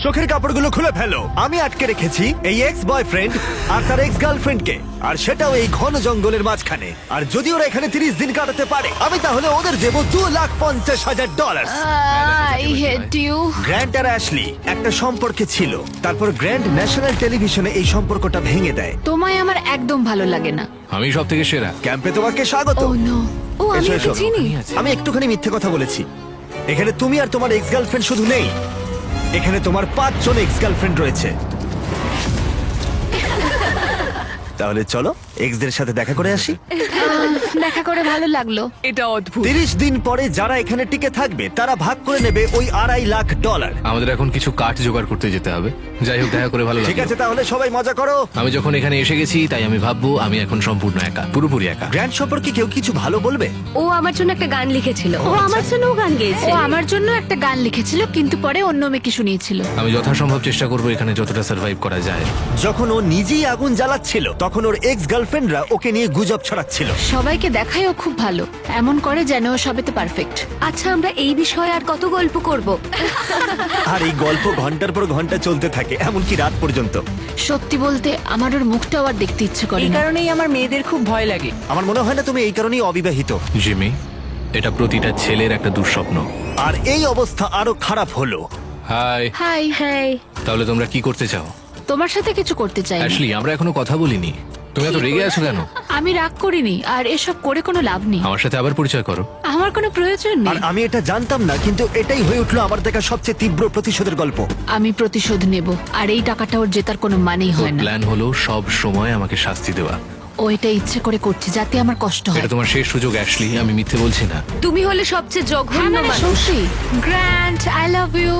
চোখের কাপড়গুলো খুলে ফেলো। আমি আটকে রেখেছি এই এক্স বয়ফ্রেন্ড আর তার এক্স গার্লফ্রেন্ডকে, আর সেটাও এই ঘন জঙ্গলের মাঝখানে। আর যদি ওরা এখানে 30 দিন কাটাতে পারে, আমি তাহলে ওদের দেবো $2,50,000। I hate you. গ্র্যান্ট আর অ্যাশলি একটা সম্পর্কে ছিল, তারপর গ্র্যান্ট ন্যাশনাল টেলিভিশনে এই সম্পর্কটা ভেঙে দেয়। তোমায় আমার একদম ভালো লাগে না। আমি সব থেকে সেরা। ক্যাম্পে তোমাকে স্বাগত। ও নো। ও আমি এসো, ওকে এসো। চিনি। আমি একটুখানি মিথ্যে কথা বলেছি। এখানে তুমি আর তোমার এক্স গার্লফ্রেন্ড শুধু নেই, এখানে তোমার 5 জন এক্স গার্লফ্রেন্ড রয়েছে। তাহলে চলো এক্সদের সাথে দেখা করে আসি। দেখা করে ভালো লাগলো। এটা অদ্ভুত। 30 দিন পরে যারা এখানে টিকে থাকবে তারা ভাগ করে নেবে ওই $2.5 লাখ। আমাদের এখন কিছু কাঠ জোগাড় করতে যেতে হবে। যাই হোক, দেখা করে ভালো ঠিক লাগলো। আছে, তাহলে সবাই মজা করো। আমি যখন এখানে এসে গেছি, তাই আমি ভাববো আমি এখন সম্পূর্ণ একা, পুরোপুরি একা। গ্র্যান্ড সম্পর্কে কেউ কিছু ভালো বলবে? ও আমার জন্য একটা গান লিখেছিল। ও আমার জন্যও গান গেয়েছে। ও আমার জন্য একটা গান লিখেছিল, কিন্তু পরে অন্য মেয়েকে শুনিয়েছিল। আমি যথাসম্ভব চেষ্টা করবো এখানে যতটা সার্ভাইভ করা যায়। যখন ও নিজেই আগুন জ্বালাচ্ছিল, তখন ওর এক্স গার্লফ্রেন্ডরা ওকে নিয়ে গুজব ছড়াচ্ছিল। সবাইকে দেখায় ও খুব ভালো, এমন করে যেন ও সবেতে পারফেক্ট। আচ্ছা, আমরা এই বিষয়ে আর কত গল্প করব? আর এই গল্প ঘন্টার পর ঘন্টা চলতে থাকে, এমনকি রাত পর্যন্ত। সত্যি বলতে আমার ওর মুখটাও আর দেখতে ইচ্ছে করে এই না। কারণেই আমার মেয়েদের খুব ভয় লাগে। আমার মনে হয় না তুমি এই কারণেই অবিবাহিত। জিমি, এটা প্রতিটা ছেলের একটা দুঃস্বপ্ন। আর এই অবস্থা আরো খারাপ হলো। হাই। হাই। হ্যাঁ, তাহলে তোমরা কি করতে চাও? তোমার সাথে কিছু করতে চাই না। অ্যাশলি, আমরা এখনো কথা বলিনি। তুমি এত রেগে আছো কেন? আমি রাগ করিনি, আর এসব করে কোনো লাভ নেই। আমার সাথে আবার পরিচয় করো। আমার কোনো প্রয়োজন আর নেই। আমি এটা জানতাম না, কিন্তু এটাই হয়ে উঠলো আমার দেখা সবচেয়ে তীব্র প্রতিশোধের গল্প। আমি প্রতিশোধ নেব, আর এই টাকাটা ওর জেতার কোনো মানেই ওর হয় না। প্ল্যান হলো সব সময় আমাকে শাস্তি দেওয়া। ও এটা ইচ্ছে করে করছে যাতে আমার কষ্ট হয়। এটা তোমার শেষ সুযোগ অ্যাশলি, আমি মিথ্যে বলছি না। তুমি হলে সবচেয়ে হ্যাঁ, জঘন্য মানে মানুষ। সত্যি। Grand, I love you.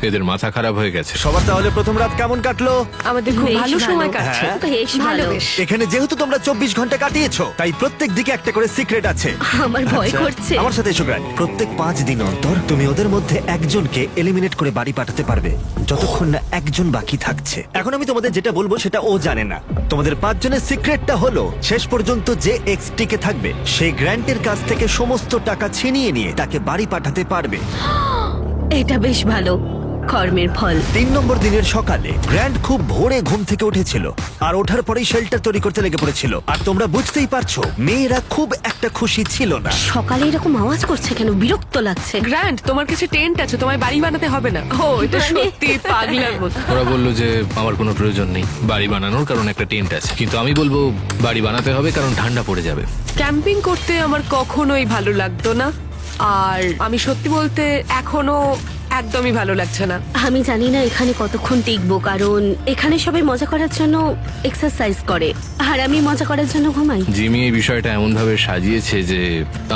এদের মাথা খারাপ হয়ে গেছে। সবার তাহলে প্রথম রাত কেমন কাটলো? আমাদের খুব বেশ ভালো সময় ভালো। কাটছে। হ্যাঁ। বেশ ভালো ভালো। বেশ। এখানে যেহেতু তোমরা 24 ঘন্টা কাটিয়েছো, তাই প্রত্যেক দিকে একটা করে সিক্রেট আছে। আমার ভয় আচ্ছা, করছে। আমার সাথে এসো গ্র্যান্ড। প্রত্যেক 5 দিন অন্তর তুমি ওদের মধ্যে একজনকে এলিমিনেট করে বাড়ি পাঠাতে পারবে, যতক্ষণ না একজন বাকি থাকছে। এখন আমি তোমাদের যেটা বলবো সেটা ও জানে না। তোমাদের 5 জনের সিক্রেটটা হলো, শেষ পর্যন্ত যে এক্স টিকে থাকবে সে গ্র্যান্টের কাছ থেকে সমস্ত টাকা ছিনিয়ে নিয়ে তাকে বাড়ি পাঠাতে পারবে। এটা বেশ ভালো কর্মের ফল। 3 নম্বর দিনের সকালে গ্র্যান্ড খুব ভোরে ঘুম থেকে উঠেছিল, আর ওঠার পরেই শেল্টার তৈরি করতে লেগে পড়েছিল। আর তোমরা বুঝতেই পারছো, মেয়েরা খুব একটা খুশি ছিল না। সকালে এরকম আওয়াজ করছে কেন? বিরক্ত লাগছে। গ্র্যান্ড, তোমার কাছে টেন্ট আছে, তোমায় বাড়ি বানাতে হবে না। ও, এটা সত্যি পাগলার মতো। ওরা বললো যে আমার কোনো প্রয়োজন নেই বাড়ি বানানোর, কারণ একটা টেন্ট আছে। কিন্তু আমি বলবো বাড়ি বানাতে হবে, কারণ ঠান্ডা পড়ে যাবে। ক্যাম্পিং করতে আমার কখনোই ভালো লাগতো না, আর আমি সত্যি বলতে এখনো একদমই ভালো লাগছে না। আমি জানি না এখানে কতক্ষণ টিকবো, কারণ এখানে সবাই মজা করার জন্য এক্সারসাইজ করে, আর আমি মজা করার জন্য ঘুমাই। জিমি এই বিষয়টা এমন ভাবে সাজিয়েছে যে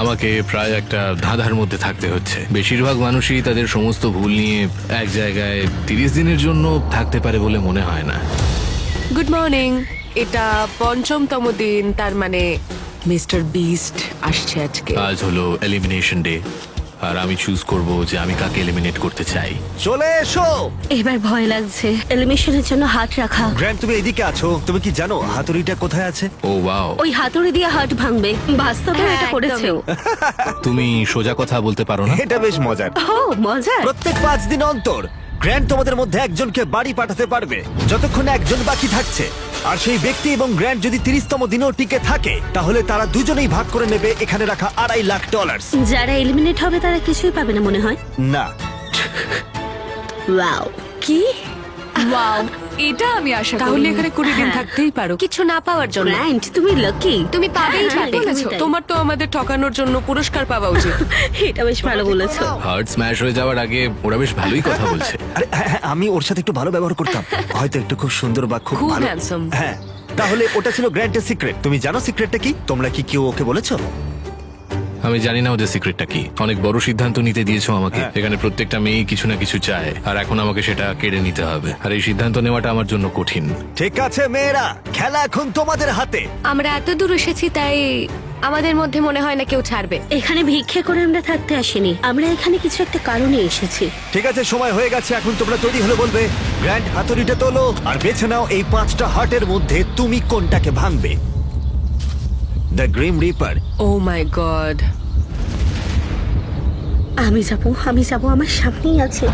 আমাকে প্রায় একটা ধাঁধার মধ্যে থাকতে হচ্ছে। বেশিরভাগ মানুষই তাদের সমস্ত ভুল নিয়ে এক জায়গায় 30 দিনের জন্য থাকতে পারে বলে মনে হয় না। Good morning. এটা 5ম দিন, তার মানে মিস্টার বিস্ট আসছে আজকে। আজ হলো এলিমিনেশন ডে, আর আমি চুজ করব যে আমি কাকে এলিমিনেট করতে চাই। চলে এসো। এবার ভয় লাগছে। এলিমিনেশনের জন্য হাত রাখা। গ্র্যান্ড, তুমি এদিকে আছো। তুমি কি জানো হাতুড়িটা কোথায় আছে? ও ওয়াও, ওই হাতুড়ি দিয়ে হাট ভাঙবে। বাস্তবে হ্যাঁ, এটা করেছে ও। তুমি সোজা কথা বলতে পারো না? এটা বেশ মজার। ও মজার। প্রত্যেক 5 দিন অন্তর গ্র্যান্ড তোমাদের মধ্যে একজনকে বাড়ি পাঠাতে পারবে, যতক্ষণ না একজন বাকি থাকছে। আর সেই ব্যক্তি এবং গ্র্যান্ড যদি 30তম দিনও টিকে থাকে, তাহলে তারা দুজনেই ভাগ করে নেবে এখানে রাখা $2.5 লাখ। যারা এলিমিনেট হবে তারা কিছুই পাবে না মনে হয়। না, ওয়াও। কি? ওয়াও, এটা আমি আশা করি। তাহলে এখানে 20 দিন হ্যাঁ। থাকতেই পারো, কিছু না পাওয়ার জন্য। গ্র্যান্ড, তুমি লাকি। তুমি পাবেই হ্যাঁ, পাবে। একদমই তাই। তোমার তো আমাদের ঠকানোর জন্য পুরস্কার পাওয়া উচিত। এটা বেশ ভালো বলেছো। হার্ট স্ম্যাশ হয়ে যাওয়ার আগে ওরা বেশ ভালোই কথা বলছে। আরে হ্যাঁ, হ্যাঁ, আমি ওর সাথে একটু ভালো ব্যবহার করতাম, হয়তো একটু খুব সুন্দর বা খুব খুব ভালো। handsome। হ্যাঁ, তাহলে ওটা ছিল গ্র্যান্টের সিক্রেট। তুমি জানো সিক্রেটটা কি? তোমরা কি কেউ ওকে বলেছো? আমি জানি না ওদের সিক্রেটটা কি। অনেক বড় সিদ্ধান্ত নিতে দিয়েছো আমাকে। হ্যাঁ। এখানে প্রত্যেকটা মেয়ে কিছু না কিছু চায়, আর এখন আমাকে সেটা কেড়ে নিতে হবে। আর এই সিদ্ধান্ত নেওয়াটা আমার জন্য কঠিন। ঠিক আছে মেয়েরা, খেলা এখন তোমাদের হাতে। আমরা এত দূর এসেছি, তাই আমাদের মধ্যে মনে হয় না কেউ ছাড়বে। এখানে ভিক্ষে করে আমরা থাকতে আসিনি, আমরা এখানে কিছু একটা কারণে এসেছি। ঠিক আছে, সময় হয়ে গেছে। এখন তোমরা তৈরি হলে বলবে। গ্র্যান্ড, হাতুড়িটা তোলো আর বেছে নাও এই 5টা হার্টের মধ্যে তুমি কোনটাকে ভাঙবে। The Grim Reaper. Oh my God. আমি যাব, আমার সামনেই আছে।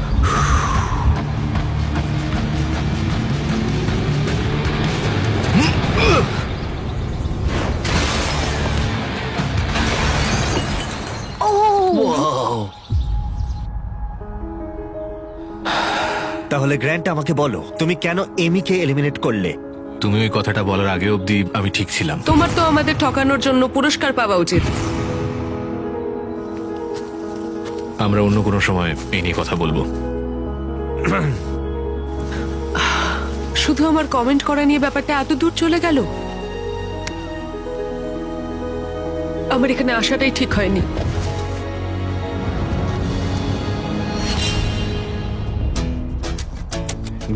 তাহলে গ্র্যান্ট আমাকে বলো, তুমি কেন এমিকে এলিমিনেট করলে? তুমি ওই কথাটা বলার আগে অবধি আমি ঠিক ছিলাম। তোমার তো আমাদের ঠকানোর জন্য পুরস্কার পাওয়া উচিত। আমরা অন্য কোনো সময় এই নিয়ে কথা বলবো। শুধু আমার কমেন্ট করা নিয়ে ব্যাপারটা এত দূর চলে গেল। আমার এখানে আসাটাই ঠিক হয়নি।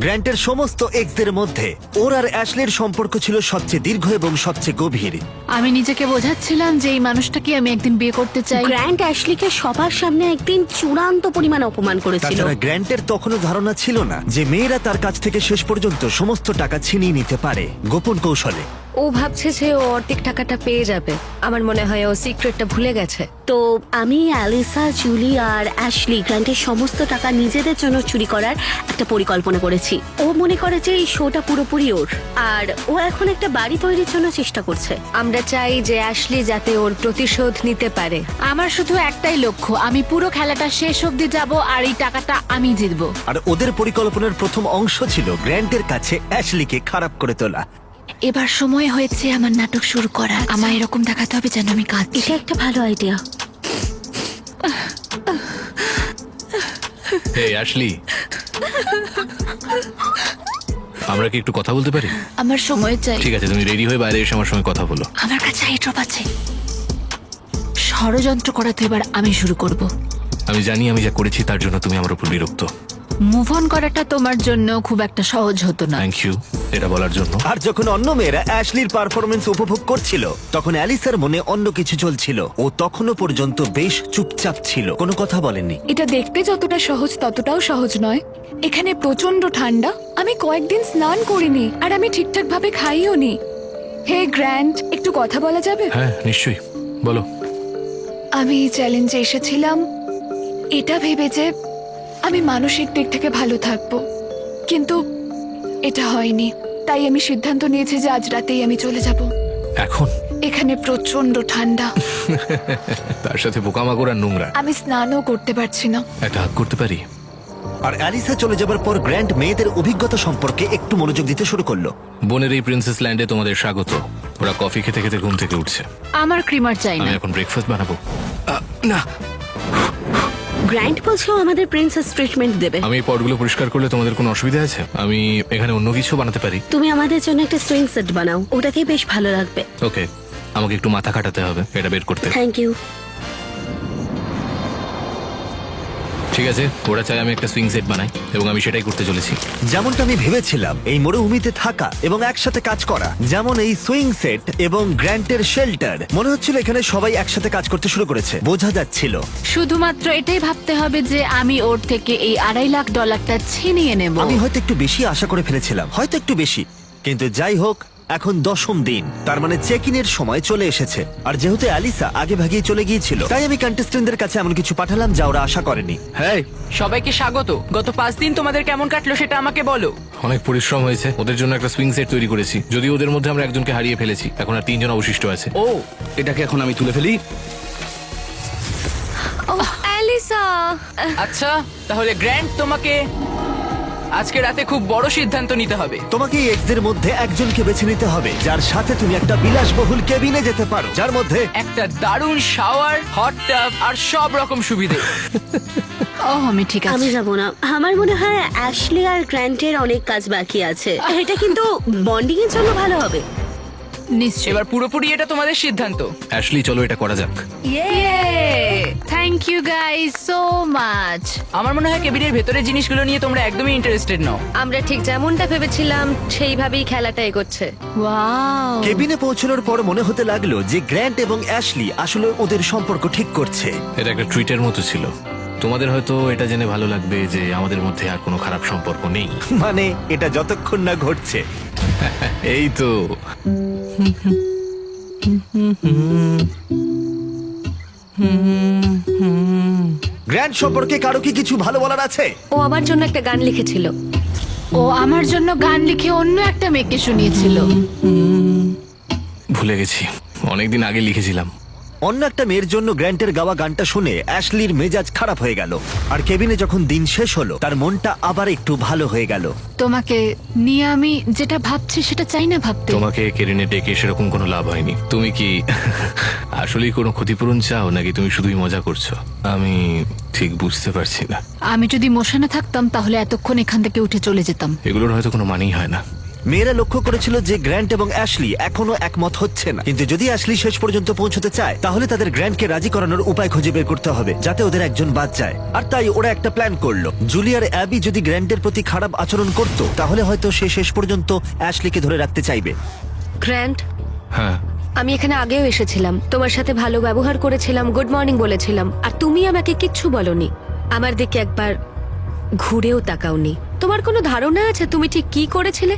গ্র্যান্টের সমস্ত এক্সদের মধ্যে ওর আর অ্যাশলির সম্পর্ক ছিল সবচেয়ে দীর্ঘ এবং সবচেয়ে গভীর। আমি নিজেকে বোঝাচ্ছিলাম যে এই মানুষটাকে আমি একদিন বিয়ে করতে চাই। গ্র্যান্ট অ্যাশলিকে সবার সামনে একদিন চূড়ান্ত পরিমাণ অপমান করেছিল। তাছাড়া গ্র্যান্টের তখনও ধারণা ছিল না যে মেয়েরা তার কাছ থেকে শেষ পর্যন্ত সমস্ত টাকা ছিনিয়ে নিতে পারে গোপন কৌশলে। ও ভাবছে যে ও অর্ধেক টাকাটা পেয়ে যাবে। আমার মনে হয় ও সিক্রেটটা ভুলে গেছে। তো আমি, অ্যালিসা, জুলি আর অ্যাশলি গ্র্যান্টের সমস্ত টাকা নিজেদের জন্য চুরি করার একটা পরিকল্পনা করেছি। ও মনে করে যে এই শোটা পুরোপুরি ওর, আর ও এখন একটা বাড়ি তৈরির জন্য চেষ্টা করছে। আমরা চাই যে অ্যাশলি যাতে ওর প্রতিশোধ নিতে পারে। আমার শুধু একটাই লক্ষ্য, আমি পুরো খেলাটা শেষ অবধি যাব আর এই টাকাটা আমি জিতবো। আর ওদের পরিকল্পনার প্রথম অংশ ছিল গ্র্যান্টের কাছে অ্যাশলিকে খারাপ করে তোলা। এবার সময় হয়েছে আমার নাটক শুরু করা। আমার এরকম দেখাতে হবে যেন আমি কাঁদছি। এটা একটা ভালো আইডিয়া। এই অ্যাশলি, আমরা কি একটু কথা বলতে পারি? আমার সময় চাই। ঠিক আছে, তুমি রেডি হয়ে বাইরে এসে আমার সঙ্গে কথা বলো। আমার কাছে আইড্রপ আছে। ষড়যন্ত্র করাতে এবার আমি শুরু করব। আমি জানি আমি যা করেছি তার জন্য তুমি আমার উপর বিরক্ত। মুভ অন করাটা তোমার জন্য খুব একটা সহজ হতো না। থ্যাংক ইউ এটা বলার জন্য। আর যখন অন্য মেয়েরা অ্যাশলির পারফরমেন্স উপভোগ করছিল, তখন অ্যালিসার মনে অন্য কিছু চলছিল। ও তখনও পর্যন্ত বেশ চুপচাপ ছিল, কোনো কথা বলেনি। এটা দেখতে যতটা সহজ ততটাও সহজ নয়। এখানে প্রচন্ড ঠান্ডা, আমি কয়েকদিন স্নান করিনি, আর আমি ঠিকঠাক ভাবে খাইও নি। হে গ্র্যান্ট, একটু কথা বলা যাবে? হ্যাঁ নিশ্চয়ই, বলো। আমি এই চ্যালেঞ্জে এসেছিলাম এটা ভেবে যে আমি মানসিক দিক থেকে ভালো থাকবো, কিন্তু এটা হয়নি। তাই আমি সিদ্ধান্ত নিয়েছি যে আজ রাতেই আমি চলে যাব। এখন এখানে প্রচন্ড ঠান্ডা, তার সাথে পোকামাকড় আর নোংরা। আমি স্নানও করতে পারছি না। একটা হাত করতে পারি? আর অ্যালিসা চলে যাবার পর গ্র্যান্ট মেয়েদের অভিজ্ঞতা সম্পর্কে একটু মনোযোগ দিতে শুরু করলো। বনের এই প্রিন্সেস ল্যান্ডে তোমাদের স্বাগত। ওরা কফি খেতে খেতে ঘুম থেকে উঠছে। আমার ক্রিমার চাই আমি না। এখন ব্রেকফাস্ট বানাবো। না, গ্র্যান্ট বলছে ও আমাদের প্রিন্সেস ট্রিটমেন্ট দেবে। আমি এই পটগুলো পরিষ্কার করলে তোমাদের কোনো অসুবিধা আছে? আমি এখানে অন্য কিছু বানাতে পারি। তুমি আমাদের জন্য একটা সুইং সেট বানাও, ওটাতেই বেশ ভালো লাগবে। ওকে, আমাকে একটু মাথা কাটাতে হবে এটা বের করতে। Thank you. ঠিক আছে, ওরা চাই আমি একটা সুইং সেট বানাই এবং আমি সেটাই করতে চলেছি। যেমনটা আমি ভেবেছিলাম, এই মরুভূমিতে থাকা এবং একসাথে কাজ করা, যেমন এই সুইং সেট এবং গ্র্যান্টের শেল্টার, মনে হচ্ছিল এখানে সবাই একসাথে কাজ করতে শুরু করেছে। বোঝা যাচ্ছিল। শুধুমাত্র এটাই ভাবতে হবে যে আমি ওর থেকে এই $2.5 লাখ ছিনিয়ে নেব। আমি হয়তো একটু বেশি আশা করে ফেলেছিলাম, হয়তো একটু বেশি, কিন্তু যাই হোক, এখন 10ম দিন, তার মানে চেক ইনের সময় চলে এসেছে। আর যেহেতু অ্যালিসা আগে ভাগেই চলে গিয়েছিল, তাই আমি কন্টেস্টেন্টদের কাছে এমন কিছু পাঠালাম যা ওরা আশা করেনি। হ্যাঁ, সবাইকে স্বাগত। গত 5 দিন তোমাদের কেমন কাটলো সেটা আমাকে বলো। অনেক পরিশ্রম হয়েছে, ওদের জন্য একটা সুইং সেট তৈরি করেছি। যদিও ওদের মধ্যে আমরা একজনকে হারিয়ে ফেলেছি, এখন আর 3 জন অবশিষ্ট আছে। ও, এটাকে এখন আমি তুলে ফেলি। অ্যালিসা, আচ্ছা, তাহলে গ্র্যান্ট, তোমাকে আজকে রাতে খুব বড় সিদ্ধান্ত নিতে হবে। তোমাকে এই এক্সদের মধ্যে একজনকে বেছে নিতে হবে যার সাথে তুমি একটা বিলাসবহুল কেবিনে যেতে পারো, যার মধ্যে একটা দারুণ শাওয়ার, হট টাব আর সব রকম সুবিধে। আমি ঠিক আছে। আমি যাব না। আমার মনে হয় অ্যাশলি আর গ্র্যান্টের অনেক কাজ বাকি আছে। এটা কিন্তু বন্ডিং এর জন্য ভালো হবে। নিশ্চয়ই। এবার পুরোপুরি এটা তোমাদের সিদ্ধান্ত। অ্যাশলি, চলো এটা করা যাক। Thank you guys so much. আমার মনে হয় কেবিনের ভেতরের জিনিসগুলো নিয়ে তোমরা একদমই ইন্টারেস্টেড নও। আমরা ঠিক যেমনটা ভেবেছিলাম সেইভাবেই খেলাটা এগোচ্ছে। ওয়াও। কেবিনে পৌঁছানোর পর মনে হতে লাগলো যে গ্র্যান্ট এবং অ্যাশলি আসলে ওদের সম্পর্ক ঠিক করছে। এটা একটা ট্রিটের মতো ছিল। তোমাদের হয়তো এটা জেনে ভালো লাগবে যে আমাদের মধ্যে আর কোনো খারাপ সম্পর্ক নেই। মানে এটা যতক্ষণ না ঘটছে। এই তো। গ্র্যান্ট সম্পর্কে কারো কি কিছু ভালো বলার আছে? ও আমার জন্য একটা গান লিখেছিল। ও আমার জন্য গান লিখে অন্য একটা মেয়েকে শুনিয়েছিল। ভুলে গেছি, অনেকদিন আগে লিখেছিলাম। অন্য একটা মেয়ের জন্য গ্র্যান্টের গাওয়া গানটা শুনে অ্যাশলির মেজাজ খারাপ হয়ে গেল, আর কেবিনে যখন দিন শেষ হলো তার মনটা আবার একটু ভালো হয়ে গেল। তোমাকে নিয়ে আমি যেটা ভাবছি সেটা চাই না ভাবতে। তোমাকে কেরিনে ডেকে সেরকম কোনো লাভ হয়নি। তুমি কি আসলেই কোনো ক্ষতিপূরণ চাও নাকি তুমি শুধুই মজা করছো? আমি ঠিক বুঝতে পারছি না। আমি যদি মোশনে থাকতাম তাহলে এতক্ষণ এখান থেকে উঠে চলে যেতাম। এগুলোর হয়তো কোনো মানেই হয় না। মেয়েরা লক্ষ্য করেছিল যে গ্র্যান্ট এবং অ্যাশলি এখনো একমত হচ্ছে না, কিন্তু যদি অ্যাশলি শেষ পর্যন্ত পৌঁছতে চায় তাহলে তাদের গ্র্যান্টকে রাজি করানোর উপায় খুঁজে বের করতে হবে যাতে ওদের একজন বাদ যায়। আর তাই ওরা একটা প্ল্যান করলো, জুলিয়ার অ্যাবি যদি গ্র্যান্টের প্রতি খারাপ আচরণ করত তাহলে হয়তো সে শেষ পর্যন্ত অ্যাশলিকে ধরে রাখতে চাইবে। গ্র্যান্ট, হ্যাঁ, আমি এখানে আগেও এসেছিলাম, তোমার সাথে ভালো ব্যবহার করেছিলাম, গুড মর্নিং বলেছিলাম, আর তুমি আমাকে কিচ্ছু বলনি। আমার দিকে একবার ঘুরেও তাকাওনি। তোমার কোনো ধারণা আছে তুমি ঠিক কি করেছিলে?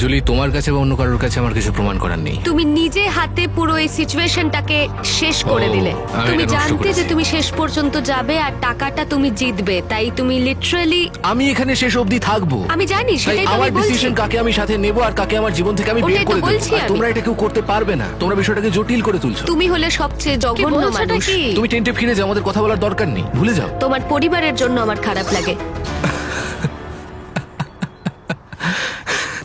জুলি, তোমার কাছে বা অন্য কারোর কাছে আমার কিছু প্রমাণ করার নেই। তুমি নিজে হাতে পুরো এই সিচুয়েশনটাকে শেষ করে ও, দিলে। আমি তুমি এটা নষ্ট জানতে যে করেছি। তুমি শেষ পর্যন্ত যাবে আর টাকাটা তুমি জিতবে, তাই তুমি লিটারালি। আমি এখানে শেষ অবধি থাকবো। আমি জানি, তাই সেটাই তো আমার আমি বলছি। ডিসিশন কাকে আমি সাথে নেব আর কাকে আমার জীবন থেকে আমি বের ওটাই তো করে দেব। বলছি আর আমি। তোমরা এটা কেউ করতে পারবে না। তোমরা বিষয়টাকে জটিল করে তুলছো। তুমি হলে সবচেয়ে কি জঘন্য বলছোটা মানুষ। কি? তুমি টেন্টে ফিরে যাও, আমাদের কথা বলার দরকার নেই, ভুলে যাও। তোমার পরিবারের জন্য আমার খারাপ লাগে।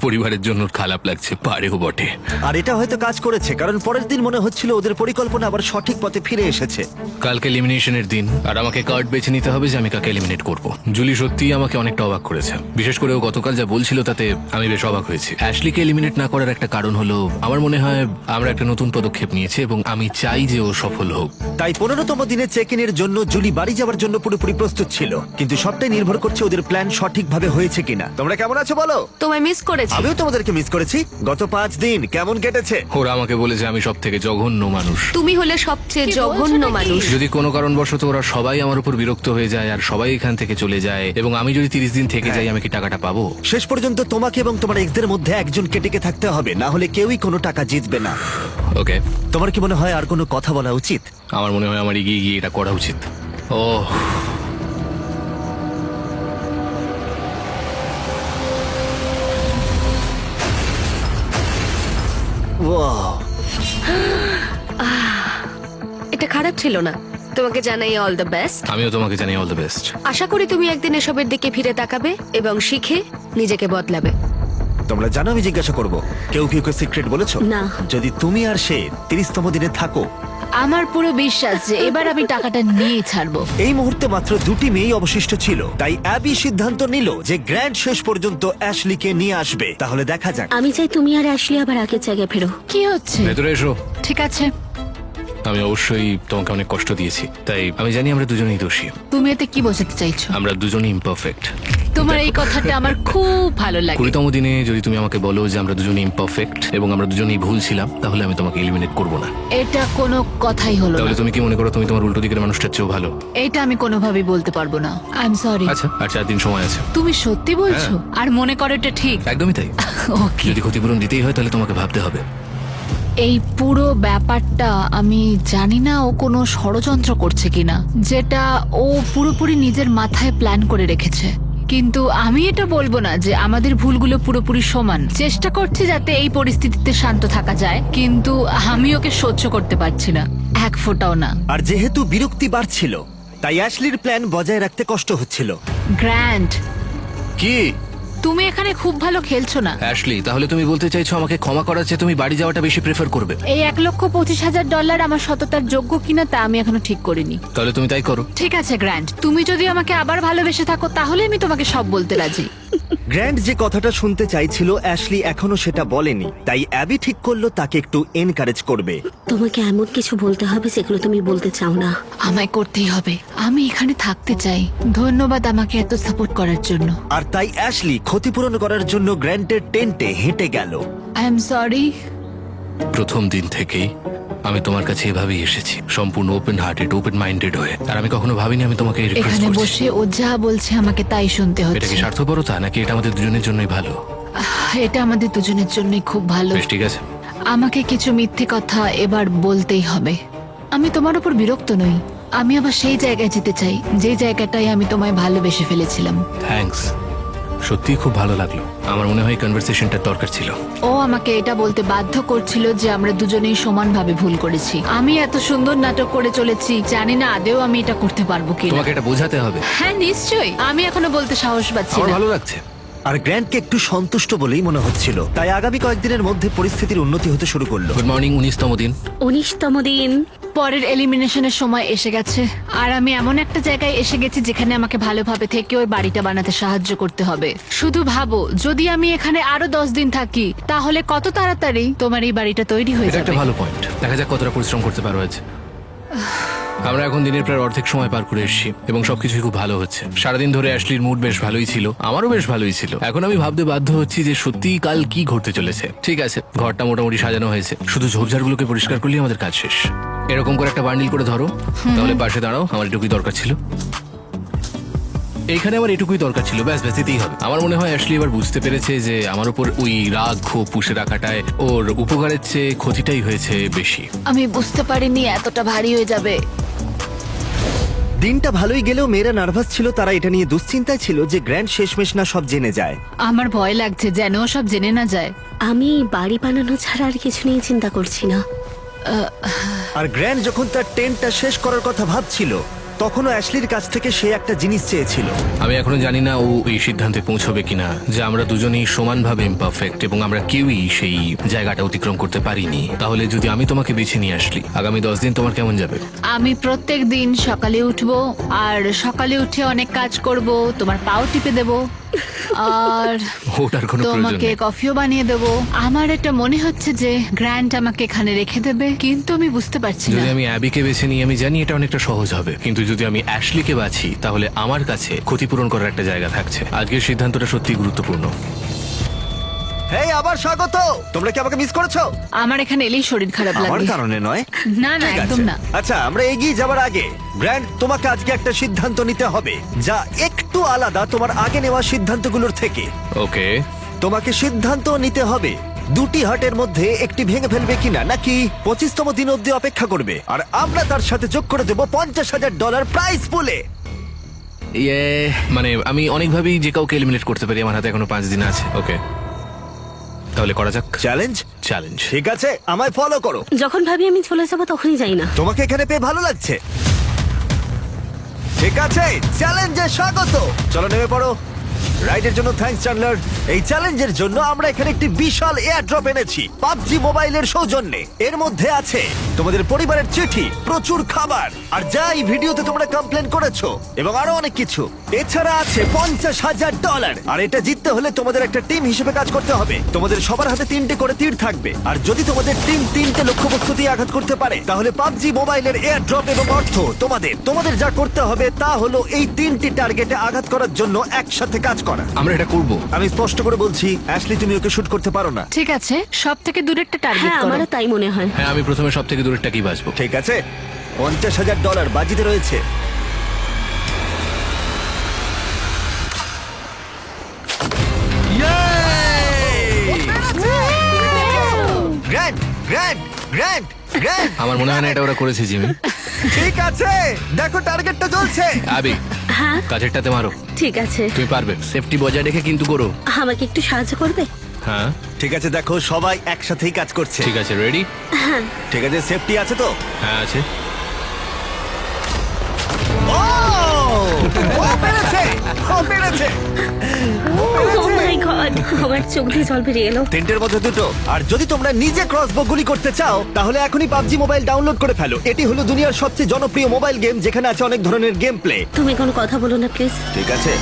পরিবারের জন্য খারাপ লাগছে, পারেও বটে। আর এটা হয়তো কাজ করেছে, কারণ পরের দিন মনে হচ্ছিল ওদের পরিকল্পনা আবার সঠিক পথে ফিরে এসেছে। কালকে এলিমিনেশনের দিন, আর আমাকে কার্ড বেছে নিতে হবে যে আমি কাকে এলিমিনেট করব। জুলি সত্যিই আমাকে অনেকটা অবাক করেছে, বিশেষ করে ও গতকাল যা বলছিল তাতে আমি বেশ অবাক হয়েছি। অ্যাশলিকে এলিমিনেট না করার একটা কারণ হলো, আমার মনে হয় আমরা একটা নতুন পদক্ষেপ নিয়েছি এবং আমি চাই যে ও সফল হোক। তাই 15তম দিনে চেক ইনের জন্য জুলি বাড়ি যাওয়ার জন্য পুরোপুরি প্রস্তুত ছিল, কিন্তু সবটাই নির্ভর করছে ওদের প্ল্যান সঠিকভাবে হয়েছে কিনা। তোমরা কেমন আছো বলো? তোমায় মিস করেছি। আমিও তোমাদেরকে মিস করেছি। গত 5 দিন কেমন কেটেছে? ওরা আমাকে বলেছে আমি সব থেকে জঘন্য মানুষ। তুমি হলে সবচেয়ে কি বলছো জঘন্য নাকি? মানুষ। যদি কোনো কারণবশত ওরা সবাই আমার উপর বিরক্ত হয়ে যায় আর সবাই এখান থেকে চলে যায় এবং আমি যদি 30 দিন থেকে যাই, আমি কি টাকাটা পাবো? শেষ পর্যন্ত তোমাকে এবং তোমার এক্সদের মধ্যে একজনকে টিকে থাকতে হবে, না হলে কেউই কোনো টাকা জিতবে না। ওকে, তোমার কি মনে হয় আর কোনো কথা বলা উচিত? আমার মনে হয় আমার এগিয়ে গিয়ে এটা করা উচিত। ওহ, ওয়াও, এটা খারাপ ছিল না। তোমাকে জানাই অল দ্য বেস্ট। আমিও তোমাকে জানি অল দ্য বেস্ট। আশা করি তুমি একদিন এসবের দিকে ফিরে তাকাবে এবং শিখে নিজেকে বদলাবে। তোমরা জানো আমি জিজ্ঞাসা করব, কেউ কি ওকে সিক্রেট বলেছো? না। যদি তুমি আর সে 30তম দিনে থাকো, আমার পুরো বিশ্বাস যে এবার আমি টাকাটা নিয়ে ছাড়বো। এই মুহূর্তে মাত্র 2টি মেয়েই অবশিষ্ট ছিল, তাই অ্যাবি সিদ্ধান্ত নিল যে গ্র্যান্ড শেষ পর্যন্ত অ্যাশলিকে নিয়ে আসবে। তাহলে দেখা যাক। আমি চাই তুমি আর অ্যাশলি আবার আগের জায়গায় ফেরো। কি হচ্ছে? ভেতরে এসো। ঠিক আছে, আমি অবশ্যই তোমাকে অনেক কষ্ট দিয়েছি, তাই আমি জানি আমরা দুজনেই দোষী। তুমি এতে কি বোঝাতে চাইছো? আমরা দুজনেই ইমপারফেক্ট। তোমার এই কথাটা আমার খুব ভালো লাগে। 20তম দিনে যদি তুমি আমাকে বলো যে আমরা দুজনেই ইমপারফেক্ট এবং আমরা দুজনেই ভুল ছিলাম, তাহলে আমি তোমাকে এলিমিনেট করব না। এটা কোনো কথাই হলো তাহলে না। তুমি কি মনে করো তুমি তোমার উল্টো দিকের মানুষটার চেয়েও ভালো? এটা আমি কোনোভাবেই বলতে পারবো না। I am sorry. আচ্ছা, আর 4 দিন সময় আছে। তুমি সত্যি বলছো? আর মনে করো এটা ঠিক? একদমই তাই। ওকে। যদি ক্ষতিপূরণ দিতেই হয় তাহলে তোমাকে ভাবতে হবে। এই পুরো ব্যাপারটা আমি জানি না ও কোনো ষড়যন্ত্র করছে কিনা, যেটা ও পুরোপুরি নিজের মাথায় প্ল্যান করে রেখেছে। কিন্তু আমি এটা বলবো না যে আমাদের ভুলগুলো পুরোপুরি সমান। চেষ্টা করছি যাতে এই পরিস্থিতিতে শান্ত থাকা যায়, কিন্তু আমি ওকে সহ্য করতে পারছি না, এক ফোঁটাও না। আর যেহেতু বিরক্তি বাড়ছিল, তাই অ্যাশলির প্ল্যান বজায় রাখতে কষ্ট হচ্ছিল। গ্র্যান্ড, কি তুমি এখানে খুব ভালো খেলছো না। অ্যাশলি, তাহলে তুমি বলতে চাইছো আমাকে ক্ষমা করার চেয়ে তুমি বাড়ি যাওয়াটা বেশি প্রেফার করবে? এই $1,25,000 আমার সততার যোগ্য কিনা তা আমি এখনো ঠিক করিনি। তাহলে তুমি তাই করো। ঠিক আছে গ্র্যান্ড, তুমি যদি আমাকে আবার ভালোবেসে থাকো তাহলে আমি তোমাকে সব বলতে রাজি। গ্র্যান্ড যে কথাটা শুনতে চাইছিল অ্যাশলি এখনো সেটা বলেনি, তাই অ্যাবি ঠিক করলো তাকে একটু এনকারেজ করবে। তোমাকে এমন কিছু বলতে হবে যেগুলো তুমি বলতে চাও না। আমায় করতেই হবে, আমি এখানে থাকতে চাই। ধন্যবাদ আমাকে এত সাপোর্ট করার জন্য। আর তাই অ্যাশলি ক্ষতিপূরণ করার জন্য গ্র্যান্টের টেন্টে হেঁটে গেল। I am sorry. প্রথম দিন থেকেই আমি তোমার কাছে এভাবেই এসেছি, সম্পূর্ণ ওপেন হার্টেড, ওপেন মাইন্ডেড হয়ে। আর আমি কখনো ভাবিনি আমি তোমাকে এই রিকোয়েস্ট এখানে করছি। বসে ও যা বলছে আমাকে তাই শুনতে এটা হচ্ছে। কি স্বার্থপরতা নাকি এটা আমাদের দুজনের জন্যই ভালো? এটা আমাদের দুজনের জন্যই খুব ভালো। বেশ, ঠিক আছে। আমাকে কিছু মিথ্যে কথা এবার বলতেই হবে। আমি তোমার উপর বিরক্ত নই, আমি আবার সেই জায়গায় যেতে চাই যে জায়গাটায় আমি তোমায় ভালোবেসে ফেলেছিলাম। থ্যাঙ্কস। সত্যি খুব ভালো লাগলো। আমার মনে হয় কনভারসেশনটা দরকার ছিল। ও আমাকে এটা বলতে বাধ্য করছিল যে আমরা দুজনেই সমানভাবে ভুল করেছি। আমি এত সুন্দর নাটক করে চলেছি, জানি না আদেও আমি এটা করতে পারবো কিনা। তোমাকে এটা বোঝাতে হবে। হ্যাঁ নিশ্চয়ই, আমি এখনো বলতে সাহস পাচ্ছি আমার না। ভালো লাগছে। আর গ্র্যান্টকে একটু সন্তুষ্ট বলেই মনে হচ্ছিল, তাই আগামী কয়েকদিনের মধ্যে পরিস্থিতির উন্নতি হতে শুরু করলো। গুড মর্নিং, 19তম দিন। 19তম দিন। পরের এলিমিনেশনের সময় এসে গেছে, আর আমি এমন একটা জায়গায় এসে গেছি যেখানে আমাকে ভালোভাবে থেকে ওই বাড়িটা বানাতে সাহায্য করতে হবে। শুধু ভাবো, যদি আমি এখানে আরো 10 দিন থাকি তাহলে কত তাড়াতাড়ি তোমার এই বাড়িটা তৈরি হয়ে এটা যাবে। একটা ভালো পয়েন্ট। দেখা যাক কতটা পরিশ্রম করতে পারো আজ। আমরা এখন দিনের প্রায় অর্ধেক সময় পার করে এসেছি এবং সবকিছুই খুব ভালো হচ্ছে। সারাদিন ধরে অ্যাশলির মুড বেশ ভালোই ছিল, আমারও বেশ ভালোই ছিল। এখন আমি ভাবতে বাধ্য হচ্ছি যে সত্যি কাল কি ঘটতে চলেছে। ঠিক আছে, ঘরটা মোটামুটি সাজানো হয়েছে, শুধু ঝোপঝাড়গুলোকে পরিষ্কার করলেই আমাদের কাজ শেষ। এরকম করে একটা বান্ডিল করে ধরো, তাহলে পাশে দাঁড়াও। আমার এটুকুই দরকার ছিল, এইখানে আমার এটুকুই দরকার ছিল, ব্যাস ব্যাস এতেই হবে। আমার মনে হয় অ্যাশলি এবার বুঝতে পেরেছে যে আমার উপর ওই রাগ ক্ষোভ পুষে রাখাটায় ওর উপকারের চেয়ে ক্ষতিটাই হয়েছে বেশি। আমি বুঝতে পারিনি এতটা ভারী হয়ে যাবে। দিনটা ভালোই গেলেও মেয়েরা নার্ভাস ছিল, তারা এটা নিয়ে দুশ্চিন্তায় ছিল যে গ্র্যান্ড শেষমেশ না সব জেনে যায়। আমার ভয় লাগছে যেন ও সব জেনে না যায়। আমি বাড়ি বানানো ছাড়া আর কিছু নিয়ে চিন্তা করছি না। আর গ্র্যান্ড যখন তার টেন্টটা শেষ করার কথা ভাবছিল, তখনও অ্যাশলির কাছ থেকে সে একটা জিনিস চেয়েছিল। আমি এখনো জানি না ও এই সিদ্ধান্তে পৌঁছবে কিনা যে আমরা দুজনেই সমানভাবে ইমপারফেক্ট এবং আমরা কেউই সেই জায়গাটা অতিক্রম করতে পারিনি। তাহলে যদি আমি তোমাকে বেছে নিয়ে আসলি, আগামী 10 দিন তোমার কেমন যাবে? আমি প্রত্যেক দিন সকালে উঠবো, আর সকালে উঠে অনেক কাজ করব, তোমার পাও টিপে দেব, আর ওটার কোনো প্রয়োজন তোমাকে নেই। কফিও বানিয়ে দেবো। আমার এটা মনে হচ্ছে যে গ্র্যান্ড আমাকে এখানে রেখে দেবে, কিন্তু আমি বুঝতে পারছি না। যদি আমি অ্যাবিকে বেছে নিই, আমি জানি এটা অনেকটা সহজ হবে, কিন্তু যদি আমি অ্যাশলিকে বাছি তাহলে আমার কাছে ক্ষতিপূরণ করার একটা জায়গা থাকছে। আজকের সিদ্ধান্তটা সত্যি গুরুত্বপূর্ণ। হেই, আবার স্বাগত। তোমরা কি আমাকে মিস করেছো? আমার এখানে এলেই শরীর খারাপ আমার লাগে। কারণে নয়। না না, ঠিক একদম আছে। না। আচ্ছা, আমরা এগিয়ে যাওয়ার আগে গ্র্যান্ড, তোমাকে আজকে একটা সিদ্ধান্ত নিতে হবে যা একটু আলাদা তোমার আগে নেওয়া সিদ্ধান্তগুলোর থেকে। ওকে, তোমাকে সিদ্ধান্ত নিতে হবে দুটি হাটের মধ্যে একটি ভেঙে ফেলবে কিনা, নাকি 25তম দিন অব্দি অপেক্ষা করবে। আর আমরা তার সাথে যোগ করে দেবো $50,000 প্রাইস পুলে। ইয়ে মানে আমি অনেকভাবেই যে কাউকে এলিমিনেট করতে পারি। আমার হাতে এখনো 5 দিন আছে। ওকে, তাহলে করা যাক। চ্যালেঞ্জ? চ্যালেঞ্জ। ঠিক আছে, আমায় ফলো করো। যখন ভাবি আমি চলে যাবো তখনই যাই না। তোমাকে এখানে পেয়ে ভালো লাগছে? ঠিক আছে, চ্যালেঞ্জে স্বাগত। চলো নেমে পড়ো। রাইডের জন্য থ্যাঙ্কস চ্যান্ডলার। এই চ্যালেঞ্জের জন্য আমরা এখানে একটি বিশাল এয়ার ড্রপ এনেছি পাবজি মোবাইলের সৌজন্যে। এর মধ্যে আছে তোমাদের পরিবারের চিঠি, প্রচুর খাবার, আর যা এই ভিডিওতে তোমরা কমপ্লেন করেছো, এবং আরো অনেক কিছু। এছাড়া আছে $50,000। আর এটা জিততে হলে তোমাদের একটা টিম হিসেবে কাজ করতে হবে। তোমাদের সবার হাতে 3টে করে তীর থাকবে, আর যদি তোমাদের টিম 3টে লক্ষ্যবস্তু দিয়ে আঘাত করতে পারে, তাহলে পাবজি মোবাইলের এয়ার ড্রপ এবং অর্থ তোমাদের যা করতে হবে তা হলো এই 3টি টার্গেটে আঘাত করার জন্য একসাথে কাজ করা। আমরা এটা করব। আমি স্পষ্ট করে বলছি, অ্যাশলি তুমি ওকে শুট করতে পারো না। ঠিক আছে, সব থেকে দূরেরটা টার্গেট হ্যাঁ, করো। আমারও তাই মনে হয়। হ্যাঁ, আমি প্রথমে সব থেকে দূরেরটাকেই বাঁচবো। ঠিক আছে, $50,000 বাজিতে রয়েছে। Grand, grand, grand, grand. আমার মনে হয় না এটা ওরা করেছে, জিমি। ঠিক আছে, দেখো টার্গেটটা জ্বলছে। আবি, হ্যাঁ, কাছেরটাতে মারো। ঠিক আছে। তুমি পারবে। সেফটি বজায় রেখে কিন্তু করো। আমাকে একটু সাহায্য করবে? হ্যাঁ ঠিক আছে, দেখো সবাই একসাথেই কাজ করছে। ঠিক আছে, রেডি? ঠিক আছে, সেফটি আছে তো? হ্যাঁ আছে। ও! ও পেরেছে! ও পেরেছে! Oh my God, আমার চোখ দিয়ে জল বেরিয়ে এলো। টেন্টের মধ্যে দুটো। আর যদি তোমরা নিজে ক্রসবো গুলি করতে চাও, তাহলে এখনই পাবজি মোবাইল ডাউনলোড করে ফেলো। এটি হলো দুনিয়ার সবচেয়ে জনপ্রিয় মোবাইল গেম, যেখানে আছে অনেক ধরনের গেম প্লে। তুমি কোনো কথা বলো না প্লিজ। ঠিক আছে।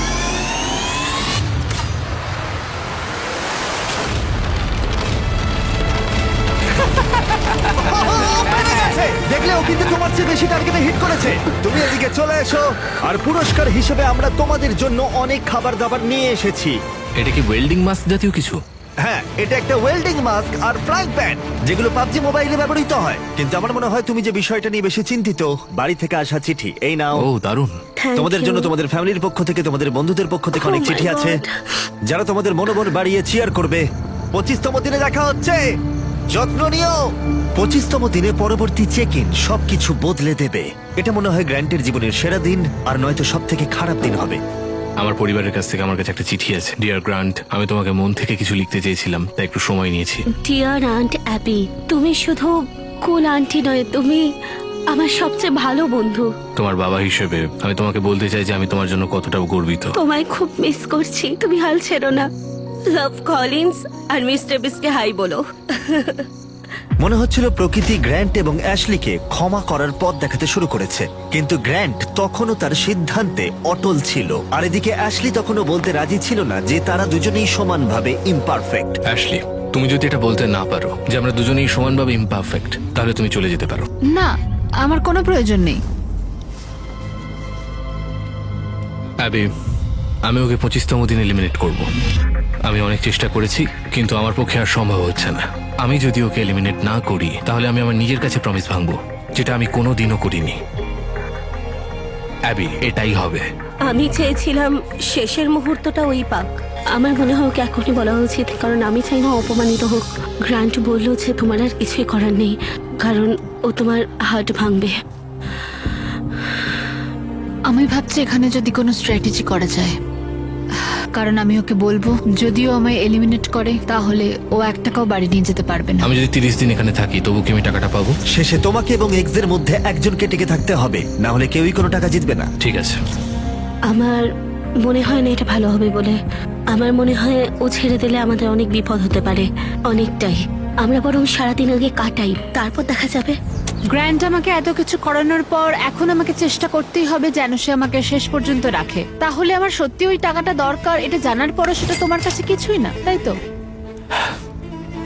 দেখলে, ও কিন্তু তোমার চেয়ে বেশি টার্গেটে হিট করেছে। তুমি এদিকে চলে এসো। আর পুরস্কার হিসেবে আমরা তোমাদের জন্য অনেক খাবার দাবার নিয়ে এসেছি। এটা কি ওয়েল্ডিং মাস্ক জাতীয় কিছু? হ্যাঁ, এটা একটা ওয়েল্ডিং মাস্ক আর ফ্রাইং প্যান, যেগুলো পাবজি মোবাইলে ব্যবহৃত হয়। কিন্তু আমার মনে হয় তুমি যে বিষয়টা নিয়ে বেশি চিন্তিত, বাড়ি থেকে আসা চিঠি। এই নাও। ও দারুণ। Thank তোমাদের you. জন্য তোমাদের ফ্যামিলির পক্ষ থেকে, তোমাদের বন্ধুদের পক্ষ থেকে Oh অনেক my চিঠি আছে, God. যারা তোমাদের মনোবল বাড়িয়ে চিয়ার করবে। 25তম দিনে দেখা হচ্ছে। যত্ন নিও। 25তম দিনে পরবর্তী চেক ইন সবকিছু বদলে দেবে। এটা মনে হয় গ্র্যান্টের জীবনের সেরা দিন, আর নয়তো সব থেকে খারাপ দিন হবে। আমার পরিবারের কাছ থেকে আমার কাছে একটা চিঠি আছে। ডিয়ার গ্রান্ট, আমি তোমাকে মন থেকে কিছু লিখতে চেয়েছিলাম, তাই একটু সময় নিয়েছি। ডিয়ার আন্ট অ্যাবি, তুমি শুধু কুল আন্টি নয়, তুমি আমার সবচেয়ে ভালো বন্ধু। তোমার বাবা হিসেবে আমি তোমাকে বলতে চাই যে আমি তোমার জন্য কতটা গর্বিত। তোমায় খুব মিস করছি, তুমি হাল ছেড়ো না। লাভ কলিন্স আর মিস্টার বিস্টকে হাই বলো। মনে হচ্ছিল প্রকৃতি গ্র্যান্ট এবং অ্যাশলিকে ক্ষমা করার পথ দেখাতে শুরু করেছে, কিন্তু গ্র্যান্ট তখনও তার সিদ্ধান্তে অটল ছিল। আর এদিকে অ্যাশলি তখনও বলতে রাজি ছিল না যে তারা দুজনেই সমানভাবে ইমপারফেক্ট। অ্যাশলি, তুমি যদি এটা বলতে না পারো যে আমরা দুজনেই সমানভাবে ইমপারফেক্ট, তাহলে তুমি চলে যেতে পারো। না, আমার কোনো প্রয়োজন নেই। অ্যাবি, আমি ওকে 25তম দিন এলিমিনেট করব। আমি অনেক চেষ্টা করেছি, কিন্তু আমার পক্ষে আর সম্ভব হচ্ছে না। আমি যদি ওকে এলিমিনেট না করি, তাহলে আমি আমার নিজের কাছে প্রমিস ভাঙবো, যেটা আমি কোনোদিনও করিনি। অ্যাবি, এটাই হবে। আমি চেয়েছিলাম শেষের মুহূর্তটা ওই পাক। আমার মনে হয় ওকে এখনই বলা উচিত, কারণ আমি চাই না অপমানিত হোক। গ্রান্ট বলল যে তোমার আর কিছুই করার নেই, কারণ ও তোমার হার্ট ভাঙবে। আমি ভাবছি এখানে যদি কোনো স্ট্র্যাটেজি করা যায়, কারণ আমি ওকে বলবো যদিও আমায় এলিমিনেট করে তাহলে ও 1 টাকাও বাড়ি নিয়ে যেতে পারবে না। আমি যদি 30 দিন এখানে থাকি, তবু কি আমি টাকাটা পাবো? শেষে তোমাকে এবং এক্সের মধ্যে একজনকে টিকে থাকতে হবে, না হলে কেউই কোনো টাকা জিতবে না। ঠিক আছে। আমার মনে হয় না এটা ভালো হবে বলে। আমার মনে হয় ও ছেড়ে দিলে আমাদের অনেক বিপদ হতে পারে, অনেকটাই। আমরা বরং সারাদিন আগে কাটাই, তারপর দেখা যাবে। গ্র্যান্ট আমাকে এত কিছু করানোর পর এখন আমাকে চেষ্টা করতেই হবে যেন সে আমাকে শেষ পর্যন্ত রাখে। তাহলে আমার সত্যি ওই টাকাটা দরকার, এটা জানার পরও সেটা তোমার কাছে কিছুই না, তাই তো?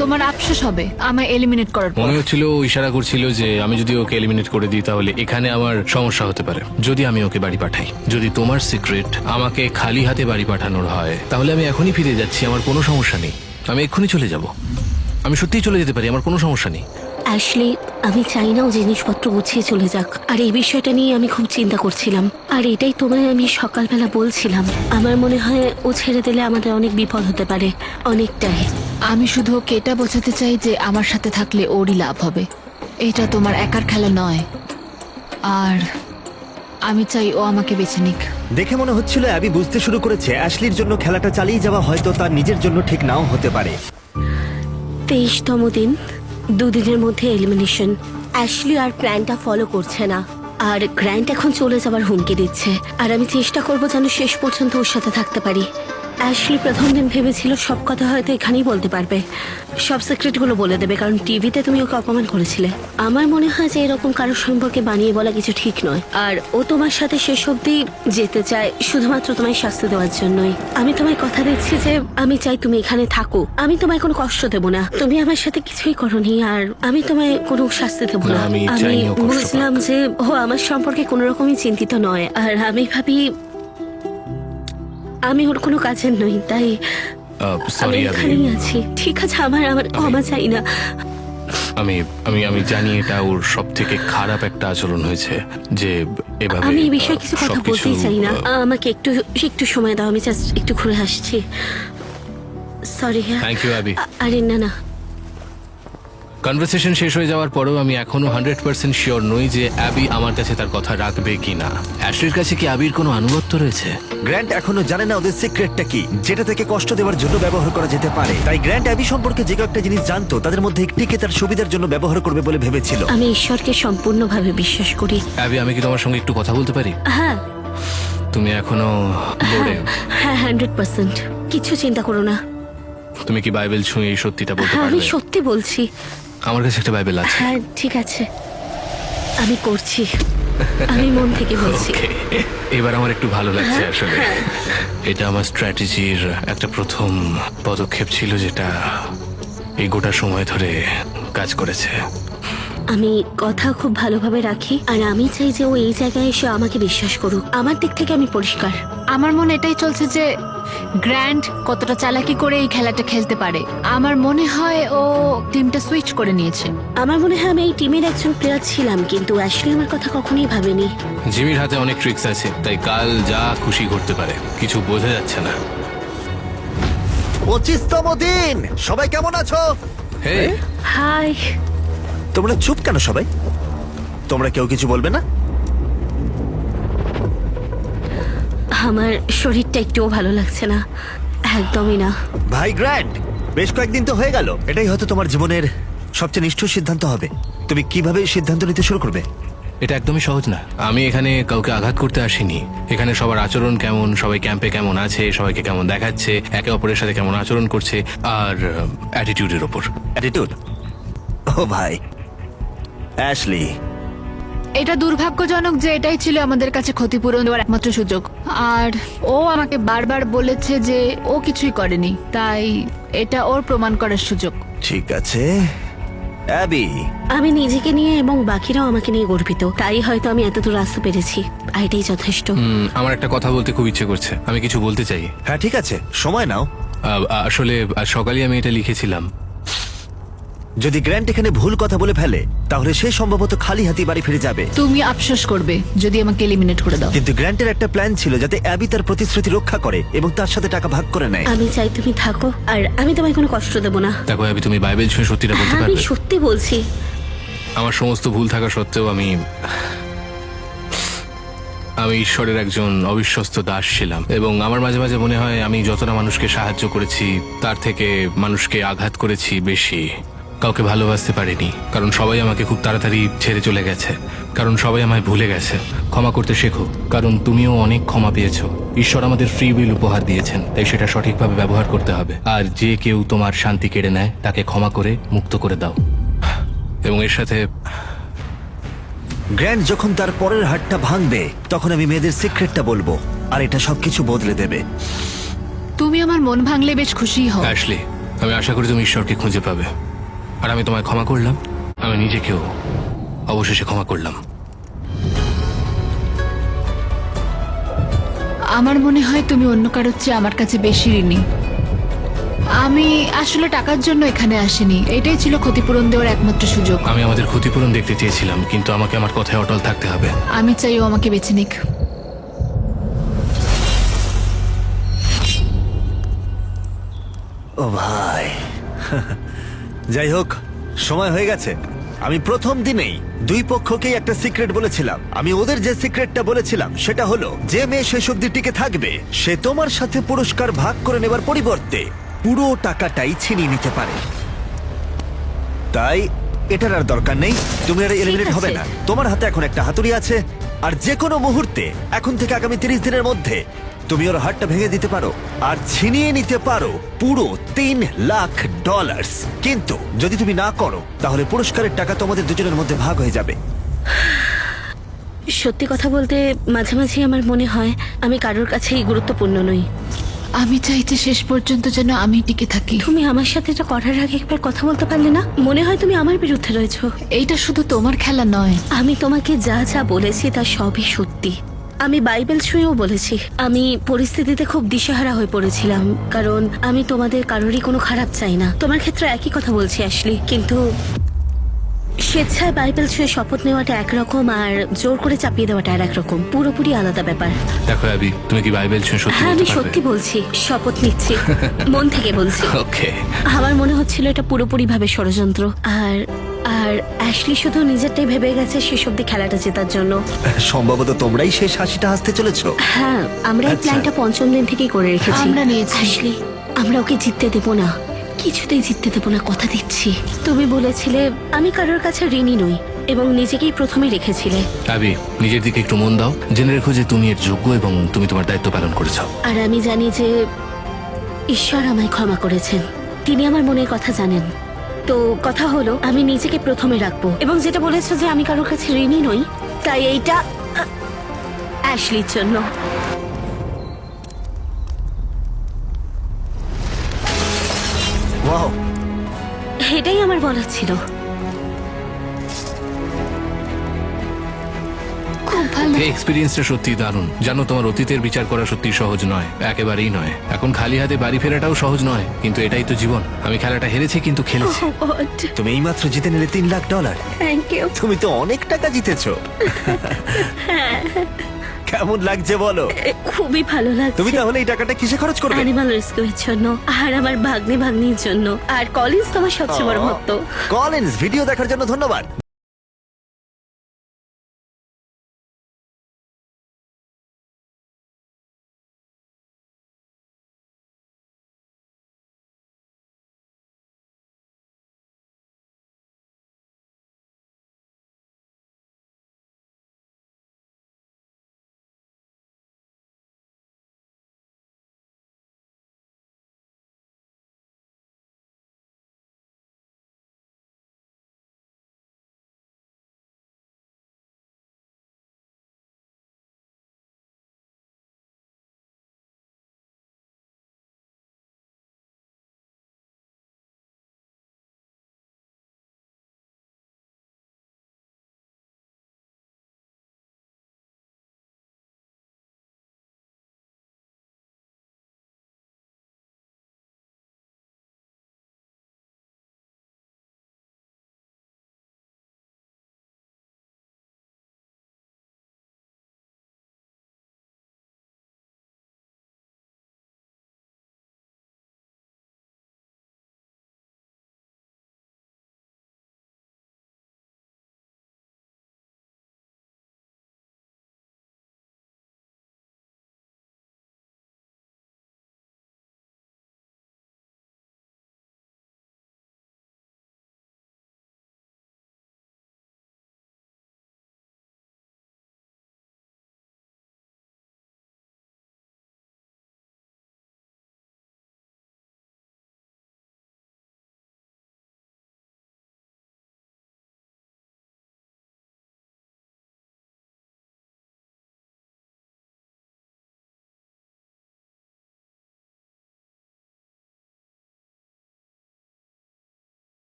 তোমার আফসোস হবে আমায় এলিমিনেট করার পর। মনে হচ্ছিল ও ইশারা করছিল যে আমি যদি ওকে এলিমিনেট করে দিই, তাহলে এখানে আমার সমস্যা হতে পারে যদি আমি ওকে বাড়ি পাঠাই। যদি তোমার সিক্রেট আমাকে খালি হাতে বাড়ি পাঠানোর হয়, তাহলে আমি এখনই ফিরে যাচ্ছি, আমার কোনো সমস্যা নেই। আমি এক্ষুনি চলে যাব, আমি সত্যিই চলে যেতে পারি, আমার কোনো সমস্যা নেই। অ্যাশলি, আমি চাই না ও জিনিসপত্র গুছিয়ে চলে যাক, আর এই বিষয়টা নিয়ে আমি খুব চিন্তা করছিলাম। আর এটাই তোমায় আমি সকালবেলা বলছিলাম। আমার মনে হয় ও ছেড়ে দিলে আমাদের অনেক বিপদ হতে পারে, অনেকটাই। আমি শুধু ওকে এটা বোঝাতে চাই যে আমার সাথে থাকলে ওরই লাভ হবে, এটা তোমার একার খেলা নয়। আর আমি চাই ও আমাকে বেছে নিক। দেখে মনে হচ্ছিল অ্যাবি বুঝতে শুরু করেছে অ্যাশলির জন্য খেলাটা চালিয়ে যাওয়া হয়তো তার নিজের জন্য ঠিক নাও হতে পারে। 23তম দিন, 2 দিনের মধ্যে এলিমিনেশন। অ্যাশলি আর গ্র্যান্টটা ফলো করছে না, আর গ্র্যান্ট এখন চলে যাবার হুমকি দিচ্ছে। আর আমি চেষ্টা করবো যেন শেষ পর্যন্ত ওর সাথে থাকতে পারি। অ্যাশলি প্রথম দিন ভেবেছিল সব কথা হয়তো এখানেই বলতে পারবে, সব সিক্রেটগুলো বলে দেবে, কারণ টিভিতে তুমি ওকে অপমান করেছিলে। আমার মনে হয় যে এরকম কারোর সম্পর্কে বানিয়ে বলা কিছু ঠিক নয়। আর ও তোমার সাথে শেষ অবধি যেতে চায় শুধুমাত্র তোমায় শাস্তি দেওয়ার জন্যই। আমি তোমায় কথা দিচ্ছি যে আমি চাই তুমি এখানে থাকো, আমি তোমায় কোনো কষ্ট দেবো না। তুমি আমার সাথে কিছুই করোনি, আর আমি তোমায় কোনো শাস্তি দেবো না। না, আমি আমি চাইনি ও কষ্ট পাক। বুঝলাম যে ও আমার সম্পর্কে কোনো রকমই চিন্তিত নয়, আর আমি ভাবি আমি ওর কোনো কাজের নই, তাই আমি সরি অ্যাবি, এখানেই আছি। ঠিক আছে, আমার ক্ষমা চাই না। আমি আমি আমি জানি এটা ওর সব থেকে খারাপ একটা আচরণ হয়েছে, যে এভাবে আমি এই বিষয়ে কিছু কথা সবকিছু, বলতেই চাই না। আমাকে একটু একটু সময় দাও, আমি জাস্ট একটু ঘুরে আসছি। সরি। Thank you Abby. আরে না না, কনভারসেশন শেষ হয়ে যাওয়ার পরেও আমি এখনো 100% শিওর নই যে অ্যাবি আমার কাছে তার কথা রাখবে কিনা। অ্যাশলির কাছে কি অ্যাবির কোনো আনুগত্য রয়েছে? গ্র্যান্ট এখনো জানে না ওদের সিক্রেটটা কি, যেটা থেকে কষ্ট দেওয়ার জন্য ব্যবহার করা যেতে পারে। তাই গ্র্যান্ট অ্যাবি সম্পর্কে যে কয়েকটা জিনিস জানতো তাদের মধ্যে একটিকে তার সুবিধার জন্য ব্যবহার করবে বলে ভেবেছিল। আমি ঈশ্বরকে সম্পূর্ণভাবে বিশ্বাস করি। অ্যাবি, আমি কি তোমার সঙ্গে একটু কথা বলতে পারি? হ্যাঁ তুমি এখনো বোর্ডে? হ্যাঁ, 100%। কিছু চিন্তা করো না। তুমি কি বাইবেল ছুঁয়ে এই সত্যিটা বলতে হ্যাঁ, আমি পারবে? সত্যি বলছি। আমার কাছে একটা বাইবেল আছে। হ্যাঁ ঠিক আছে, আমি করছি, আমি মন থেকে বলছি। Okay, এবার আমার একটু ভালো লাগছে আসলে। এটা আমার স্ট্র্যাটেজির একটা প্রথম পদক্ষেপ ছিল, যেটা এই গোটা সময় ধরে কাজ করেছে। আমি কথা খুব ভালোভাবে রাখি, আর আমি চাই যে ও এই জায়গায় এসে আমাকে বিশ্বাস করুক। আমার দিক থেকে আমি পরিষ্কার। আমার মনে এটাই চলছে যে গ্র্যান্ট কতটা চালাকি করে এই খেলাটা খেলতে পারে। আমার মনে হয় ও টিমটা সুইচ করে নিয়েছে। আমার মনে হয় আমি এই টিমের একজন প্লেয়ার ছিলাম, কিন্তু অ্যাশলি আমার কথা কখনোই ভাবেনি। জিমির হাতে অনেক ট্রিক্স আছে, তাই কাল যা খুশি করতে পারে, কিছু বোঝা যাচ্ছে না। 25তম দিন, সবাই কেমন আছো? হে, হাই। তোমরা চুপ কেন সবাই? তোমরা কেউ কিছু বলবে না? আমার শরীরটা একটুও ভালো লাগছে না, একদমই না। ভাই গ্র্যান্ড, বেশ কয়েকদিন তো হয়ে গেল। এটাই হয়তো তোমার জীবনের সবচেয়ে নিষ্ঠুর সিদ্ধান্ত হবে। তুমি কিভাবে সিদ্ধান্ত নিতে শুরু করবে? এটা একদমই সহজ না। আমি এখানে কাউকে আঘাত করতে আসিনি। এখানে সবার আচরণ কেমন, সবাই ক্যাম্পে কেমন আছে, সবাইকে কেমন দেখাচ্ছে, একে অপরের সাথে কেমন আচরণ করছে, আর অ্যাটিটিউডের ওপর। অ্যাটিটিউড? ও ভাই অ্যাশলি, এটা দুর্ভাগ্যজনক যে এটাই ছিল আমাদের কাছে ক্ষতিপূরণ দেওয়ার একমাত্র সুযোগ। আর ও আমাকে বারবার বলেছে যে ও কিছুই করেনি, তাই এটা ওর প্রমাণ করার সুযোগ। ঠিক আছে অ্যাবি। আমি নিজেকে নিয়ে এবং বাকিরাও আমাকে নিয়ে গর্বিত, তাই হয়তো আমি এতদূর আসতে পেরেছি, আর এটাই যথেষ্ট। আমার একটা কথা বলতে খুব ইচ্ছে করছে, আমি কিছু বলতে চাই। হ্যাঁ ঠিক আছে, সময় নাও। আসলে আজ সকালে আমি এটা লিখেছিলাম। যদি গ্র্যান্ট এখানে ভুল কথা বলে ফেলে তাহলে সে সম্ভবত খালি হাতে বাড়ি ফিরে যাবে। তুমি আফসোস করবে যদি আমাকে এলিমিনেট করে দাও। কিন্তু গ্র্যান্টের একটা প্ল্যান ছিল যাতে অ্যাবি তার প্রতিশ্রুতি রক্ষা করে এবং তার সাথে টাকা ভাগ করে নেয়। আমি চাই তুমি থাকো, আর আমি তোমায় কোনো কষ্ট দেবো না। দেখো অ্যাবি, তুমি বাইবেল ছুঁয়ে সত্যিটা বলতে হ্যাঁ, আমি পারবে? সত্যি বলছি। আমার সমস্ত ভুল থাকা সত্ত্বেও আমি ঈশ্বরের একজন অবিশ্বস্ত দাস ছিলাম, এবং আমার মাঝে মাঝে মনে হয় আমি যতটা মানুষকে সাহায্য করেছি তার থেকে মানুষকে আঘাত করেছি বেশি। কাউকে ভালোবাসতে পারিনি, কারণ সবাই আমাকে খুব তাড়াতাড়ি ছেড়ে চলে গেছে, কারণ সবাই আমায় ভুলে গেছে। ক্ষমা করতে শেখো, কারণ তুমিও অনেক ক্ষমা পেয়েছো। ঈশ্বর আমাদের ফ্রি উইল উপহার দিয়েছেন, তাই সেটা সঠিকভাবে ব্যবহার করতে হবে। আর যে কেউ তোমার শান্তি কেড়ে নেয় তাকে ক্ষমা করে মুক্ত করে দাও। এবং এর সাথে গ্র্যান্ট যখন তার পরের হাতটা ভাঙবে তখন আমি মেয়েদের সিক্রেটটা বলবো, আর এটা সবকিছু বদলে দেবে। তুমি আমার মন ভাঙলে বেশ খুশি হও। অ্যাশলি, আমি আশা করি তুমি ঈশ্বরকে খুঁজে পাবে। আর আমি তোমায় ক্ষমা করলাম, আমি নিজেকেও অবশেষে ক্ষমা করলাম। আমার মনে হয় তুমি অন্য কারোর চেয়ে আমার কাছে বেশি ঋণী। আমি আসলে টাকার জন্য এখানে আসিনি, এটাই ছিল ক্ষতিপূরণ দেওয়ার একমাত্র সুযোগ। আমি আমাদের ক্ষতিপূরণ দেখতে চেয়েছিলাম, কিন্তু আমাকে আমার কথায় অটল থাকতে হবে। আমি চাই ও আমাকে বেছে নিক। ও ভাই যাই হোক, সময় হয়ে গেছে। আমি প্রথম দিনেই দুই পক্ষকেই একটা সিক্রেট বলেছিলাম। আমি ওদের যে সিক্রেটটা বলেছিলাম সেটা হলো, যে মেয়ে শেষ অবধি টিকে থাকবে সে তোমার সাথে পুরস্কার ভাগ করে নেবার পরিবর্তে পুরো টাকাটাই ছিনিয়ে নিতে পারে। তাই এটার আর দরকার নেই, তুমি আর এলিমিনেট আছে। হবে না। তোমার হাতে এখন একটা হাতুড়ি আছে, আর যে কোনো মুহূর্তে এখন থেকে আগামী 30 দিনের মধ্যে তুমি ওর হাতটা ভেঙে দিতে পারো আর ছিনিয়ে নিতে পারো পুরো $3 লাখ। কিন্তু যদি তুমি না করো তাহলে পুরস্কারের টাকা তোমাদের দুজনের মধ্যে ভাগ হয়ে যাবে। সত্যি কথা বলতে মাঝে মাঝে আমার মনে হয় আমি কারোর কাছেই গুরুত্বপূর্ণ নই। আমি চাই যে শেষ পর্যন্ত যেন আমি টিকে থাকি। তুমি আমার সাথে এটা করার আগে একবার কথা বলতে পারলে না? মনে হয় তুমি আমার বিরুদ্ধে রয়েছো। এইটা শুধু তোমার খেলা নয়। আমি তোমাকে যা যা বলেছি তা সবই সত্যি। আমি বাইবেল ছুঁয়েও বলেছি। আমি পরিস্থিতিতে খুব দিশেহারা হয়ে পড়েছিলাম, কারণ আমি তোমাদের কারোরই কোনো খারাপ চাই না। তোমার ক্ষেত্রে একই কথা বলছি অ্যাশলি, কিন্তু স্বেচ্ছায় বাইবেল ছুঁয়ে শপথ নেওয়াটা একরকম, আর জোর করে চাপিয়ে দেওয়াটা আর একরকম, পুরোপুরি আলাদা ব্যাপার। দেখো অ্যাবি, তুমি কি বাইবেল ছুঁয়ে সত্যি হ্যাঁ, আমি বলতে সত্যি পারবে? বলছি, শপথ নিচ্ছি, মন থেকে বলছি। ওকে। আমার মনে হচ্ছিল এটা পুরোপুরি ভাবে ষড়যন্ত্র, আর আর অ্যাশলি শুধু নিজেরটাই ভেবে গেছে শেষ অব্দি খেলাটা জেতার জন্য। সম্ভবত তোমরাই শেষ হাসিটা হাসতে চলেছো। হ্যাঁ, আমরা এই আচ্ছা। প্ল্যানটা পঞ্চম দিন থেকেই করে রেখেছি। আমরা নিয়েছি। অ্যাশলি, আমরা ওকে জিততে দেবো না, কিছুতেই জিততে দেবো না, কথা দিচ্ছি। তুমি বলেছিলে আমি কারোর কাছে ঋণী নই, এবং নিজেকেই প্রথমে রেখেছিলে। অ্যাবি, নিজের দিকে একটু মন দাও। জেনে রেখো যে তুমি এর যোগ্য এবং তুমি তোমার দায়িত্ব পালন করেছো। আর আমি জানি যে ঈশ্বর আমায় ক্ষমা করেছেন, তিনি আমার মনের কথা জানেন। তো কথা হলো, আমি নিজেকে প্রথমে রাখবো, এবং যেটা বলেছো যে আমি কারোর কাছে ঋণী নই, তাই এইটা অ্যাশলির জন্য। ওয়াও, এটাই আমার বলার ছিল। খুব ভালো। এই এক্সপিরিয়েন্সটা সত্যি দারুণ। জানো, তোমার অতীতের বিচার করা সত্যি সহজ নয়, একেবারেই নয়। এখন খালি হাতে বাড়ি ফেরাটাও সহজ নয়, কিন্তু এটাই তো জীবন। আমি খেলাটা হেরেছি, কিন্তু খেলেছি। তুমি এইমাত্র জিতে নিলে $3 লাখ। Thank you. তুমি তো অনেক টাকা জিতেছো। কেমন লাগছে বলো? খুবই ভালো লাগছে। তুমি তাহলে এই টাকাটা কিসে খরচ করবে? অ্যানিমাল রেস্কিউর জন্য, আর আমার ভাগ্নির জন্য, আর কলিন্স তোমার সবচেয়ে বড় ভক্ত। কলিন্স, ভিডিও দেখার জন্য ধন্যবাদ।